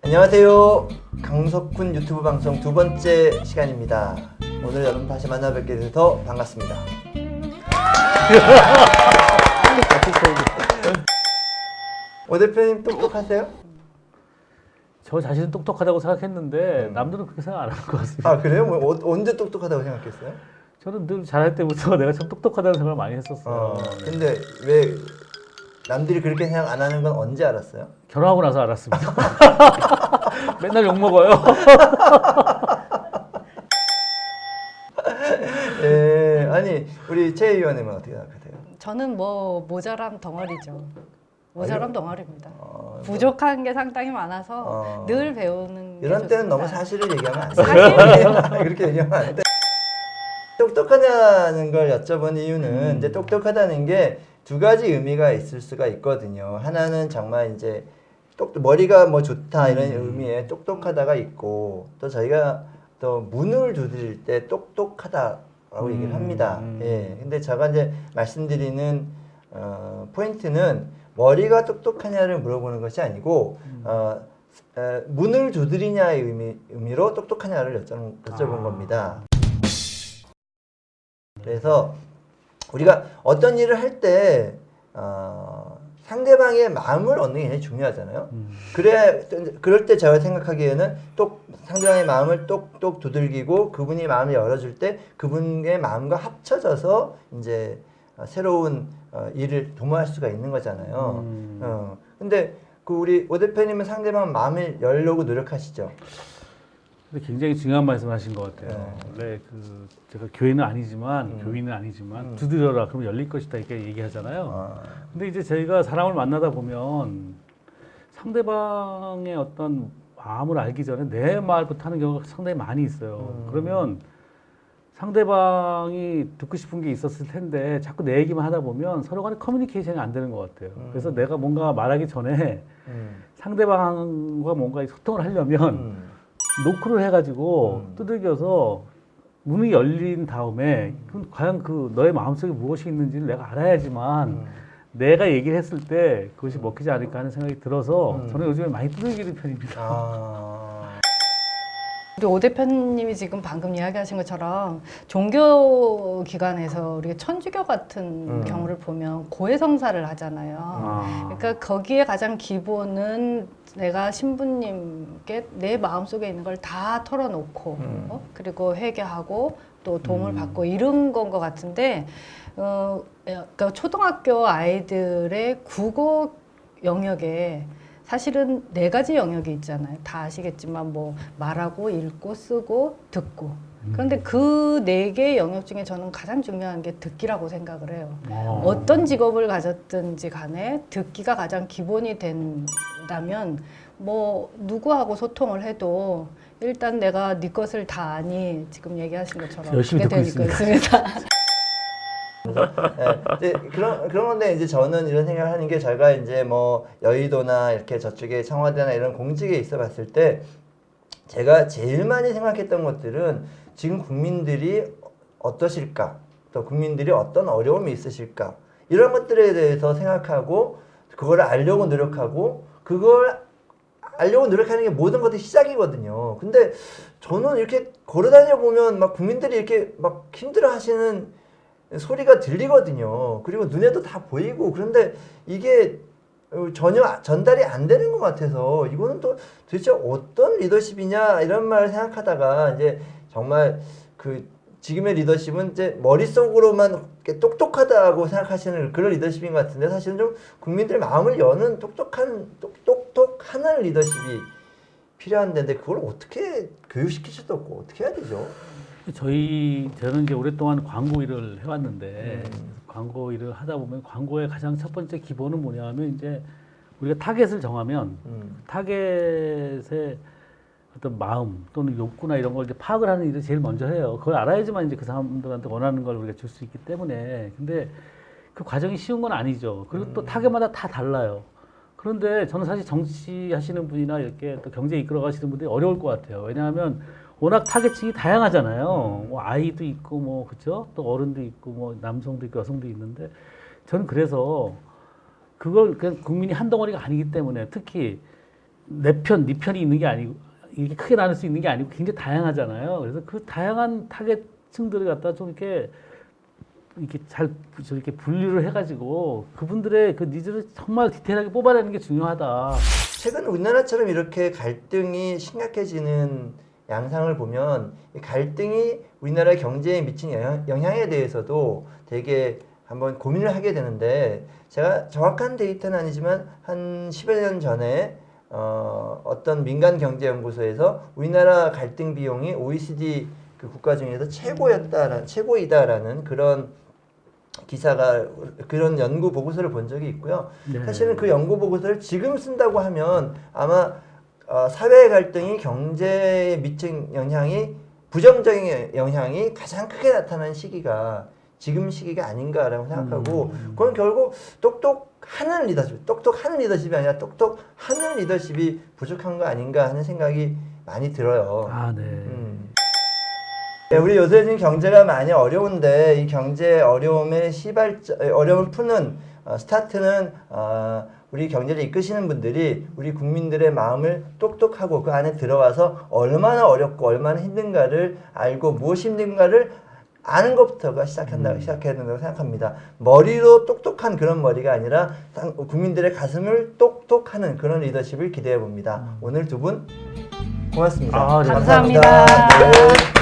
안녕하세요. 강석훈 유튜브 방송 두 번째 시간입니다. 오늘 여러분 다시 만나뵙게 돼서 반갑습니다. 오 대표님 똑똑하세요? 저 자신은 똑똑하다고 생각했는데 남들은 그렇게 생각 안 하는 것 같습니다. 아 그래요? 뭐, 언제 똑똑하다고 생각했어요? 저는 늘 잘할 때부터 내가 참 똑똑하다는 생각을 많이 했었어요. 근데 왜 남들이 그렇게 생각 안 하는 건 언제 알았어요? 결혼하고 나서 알았습니다. 맨날 욕 먹어요. 예, 아니 우리 최 의원님은 어떻게 생각하세요? 저는 뭐 모자람 덩어리죠. 모자람 덩어리입니다. 뭐, 부족한 게 상당히 많아서 늘 배우는 게 이런 좋습니다. 때는 너무 사실을 얘기하면 안 돼요. 그렇게 얘기하면 안 돼. 똑똑하냐는 걸 여쭤본 이유는 이제 똑똑하다는 게 두 가지 의미가 있을 수가 있거든요. 하나는 정말 이제 머리가 뭐 좋다 이런 의미의 똑똑하다가 있고 또 저희가 또 문을 두드릴 때 똑똑하다라고 얘기를 합니다. 예. 근데 제가 이제 말씀드리는 포인트는 머리가 똑똑하냐를 물어보는 것이 아니고 문을 두드리냐의 의미로 똑똑하냐를 여쭤본 겁니다. 그래서 우리가 어떤 일을 할 때 상대방의 마음을 얻는 게 굉장히 중요하잖아요. 그럴 때 제가 생각하기에는 상대방의 마음을 똑똑 두들기고 그분이 마음을 열어줄 때 그분의 마음과 합쳐져서 이제 새로운 일을 도모할 수가 있는 거잖아요. 근데 그 우리 오 대표님은 상대방 마음을 열려고 노력하시죠? 근데 굉장히 중요한 말씀하신 것 같아요. 원래 제가 교인은 아니지만 두드려라 그러면 열릴 것이다 이렇게 얘기하잖아요. 근데 이제 저희가 사람을 만나다 보면 상대방의 어떤 마음을 알기 전에 내 말부터 하는 경우가 상당히 많이 있어요. 그러면 상대방이 듣고 싶은 게 있었을 텐데 자꾸 내 얘기만 하다 보면 서로 간에 커뮤니케이션이 안 되는 것 같아요. 그래서 내가 뭔가 말하기 전에 상대방과 뭔가 소통을 하려면 노크를 해가지고 두들겨서 문이 열린 다음에 과연 너의 마음속에 무엇이 있는지를 내가 알아야지만 내가 얘기를 했을 때 그것이 먹히지 않을까 하는 생각이 들어서 저는 요즘에 많이 두들기는 편입니다. 우리 오 대표님이 지금 방금 이야기하신 것처럼 종교 기관에서 우리가 천주교 같은 경우를 보면 고해성사를 하잖아요. 그러니까 거기에 가장 기본은 내가 신부님께 내 마음속에 있는 걸 다 털어놓고 그리고 회개하고 또 도움을 받고 이런 건 것 같은데 그러니까 초등학교 아이들의 국어 영역에 사실은 4가지 영역이 있잖아요. 다 아시겠지만 뭐 말하고 읽고 쓰고 듣고. 그런데 그 4개의 영역 중에 저는 가장 중요한 게 듣기라고 생각을 해요. 어떤 직업을 가졌든지 간에 듣기가 가장 기본이 된다면 뭐 누구하고 소통을 해도 일단 내가 네 것을 다 아니 지금 얘기하신 것처럼 열심히 그렇게 듣고 되니까 있습니다. 네, 그런 건데 이제 저는 이런 생각을 하는 게 제가 이제 뭐 여의도나 이렇게 저쪽에 청와대나 이런 공직에 있어 봤을 때 제가 제일 많이 생각했던 것들은 지금 국민들이 어떠실까? 또 국민들이 어떤 어려움이 있으실까? 이런 것들에 대해서 생각하고 그걸 알려고 노력하고 그걸 알려고 노력하는 게 모든 것의 시작이거든요. 근데 저는 이렇게 걸어다녀 보면 막 국민들이 이렇게 막 힘들어 하시는 소리가 들리거든요. 그리고 눈에도 다 보이고 그런데 이게 전혀 전달이 안 되는 것 같아서 이거는 또 도대체 어떤 리더십이냐 이런 말을 생각하다가 이제 정말 지금의 리더십은 이제 머릿속으로만 똑똑하다고 생각하시는 그런 리더십인 것 같은데 사실은 좀 국민들 마음을 여는 똑똑하는 리더십이 필요한데 그걸 어떻게 교육시킬 수도 없고 어떻게 해야 되죠? 저는 이제 오랫동안 광고 일을 해왔는데 광고 일을 하다 보면 광고의 가장 첫 번째 기본은 뭐냐면 이제 우리가 타겟을 정하면 타겟의 어떤 마음 또는 욕구나 이런 걸 이제 파악을 하는 일을 제일 먼저 해요. 그걸 알아야지만 이제 그 사람들한테 원하는 걸 우리가 줄 수 있기 때문에. 근데 그 과정이 쉬운 건 아니죠. 그리고 또 타겟마다 다 달라요. 그런데 저는 사실 정치 하시는 분이나 이렇게 또 경제 이끌어 가시는 분들이 어려울 것 같아요. 왜냐하면 워낙 타겟층이 다양하잖아요. 뭐 아이도 있고 뭐 그죠? 또 어른도 있고 뭐 남성도 있고 여성도 있는데 저는 그래서 그걸 그냥 국민이 한 덩어리가 아니기 때문에 특히 내 편, 네 편이 있는 게 아니고 이렇게 크게 나눌 수 있는 게 아니고 굉장히 다양하잖아요. 그래서 그 다양한 타겟층들을 갖다 좀 이렇게 잘 저렇게 분류를 해가지고 그분들의 그 니즈를 정말 디테일하게 뽑아내는 게 중요하다. 최근 우리나라처럼 이렇게 갈등이 심각해지는 양상을 보면 이 갈등이 우리나라 경제에 미친 영향에 대해서도 되게 한번 고민을 하게 되는데 제가 정확한 데이터는 아니지만 한 10여 년 전에 어떤 민간 경제연구소에서 우리나라 갈등 비용이 OECD 그 국가 중에서 최고이다라는 그런 기사가 그런 연구 보고서를 본 적이 있고요. 네. 사실은 그 연구 보고서를 지금 쓴다고 하면 아마 사회 갈등이 경제에 미친 영향이 부정적인 영향이 가장 크게 나타난 시기가 지금 시기가 아닌가라고 생각하고 그건 결국 똑똑하는 리더십이 아니라 똑똑하는 리더십이 부족한 거 아닌가 하는 생각이 많이 들어요. 아, 네. 네, 우리 요새 지금 경제가 많이 어려운데 이 경제 어려움을 푸는 스타트는 우리 경제를 이끄시는 분들이 우리 국민들의 마음을 똑똑하고 그 안에 들어와서 얼마나 어렵고 얼마나 힘든가를 알고 무엇이 힘든가를 아는 것부터가 시작해야 된다고 생각합니다. 머리로 똑똑한 그런 머리가 아니라 국민들의 가슴을 똑똑하는 그런 리더십을 기대해 봅니다. 오늘 두 분 고맙습니다. 아, 네. 감사합니다. 네.